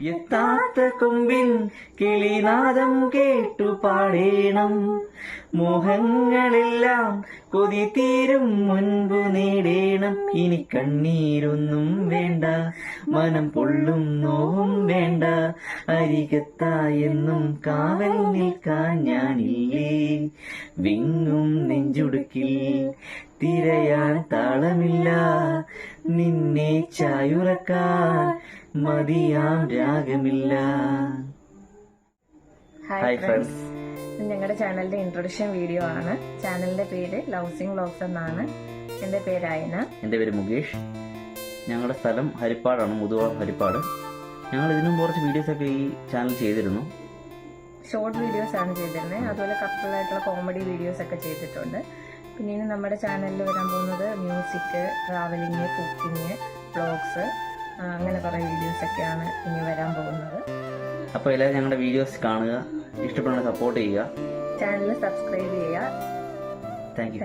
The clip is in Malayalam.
എത്താത്ത കൊമ്പിൻ കിളിനാദം കേട്ടു പാടേണം. മോഹങ്ങളെല്ലാം കൊതി തീരും മുൻപു നേടേണം. ഇനി കണ്ണീരൊന്നും വേണ്ട, മനം പൊള്ളും നോവും വേണ്ട. അരികത്തായെന്നും കാവൽ നിൽക്കാൻ ഞാനില്ലേ. വിങ്ങും നെഞ്ചുടുക്കിൽ തിരയാൻ താളമില്ല. നിന്നെ ചായുറക്കാൻ മതിയാം രാഗമില്ല. ഹായ് ഫ്രണ്ട്സ്, ഞങ്ങളുടെ ചാനലിന്റെ ഇൻട്രൊഡക്ഷൻ വീഡിയോ ആണ്. ചാനലിന്റെ പേര് ലൗസിംഗ് വ്ലോഗ്സ് എന്നാണ്. എന്റെ പേര് അയന. എൻ്റെ പേര് മുകേഷ്. ഞങ്ങളുടെ സ്ഥലം ഹരിപ്പാടാണ്, മുതുവ ഹരിപ്പാട്. ഞങ്ങൾ ഇതിനും കുറച്ച് വീഡിയോസ് ഒക്കെ ഈ ചാനൽ ചെയ്തിരുന്നു. ഷോർട്ട് വീഡിയോസ് ആണ് ചെയ്തിരുന്നത്. അതുപോലെ കപ്പിളായിട്ടുള്ള കോമഡി വീഡിയോസ് ഒക്കെ ചെയ്തിട്ടുണ്ട്. പിന്നെ ഇനി നമ്മുടെ ചാനലിൽ വരാൻ പോകുന്നത് മ്യൂസിക്, ട്രാവലിംഗ്, കുക്കിംഗ്, വ്ലോഗ്സ്, അങ്ങനെ കുറേ വീഡിയോസ് ഒക്കെയാണ് ഇനി വരാൻ പോകുന്നത്. അപ്പോൾ എല്ലാവരും ഞങ്ങളുടെ വീഡിയോസ് കാണുക, ഇഷ്ടപ്പെടുന്ന സപ്പോർട്ട് ചെയ്യുക, ചാനൽ സബ്സ്ക്രൈബ് ചെയ്യുക. Thank you.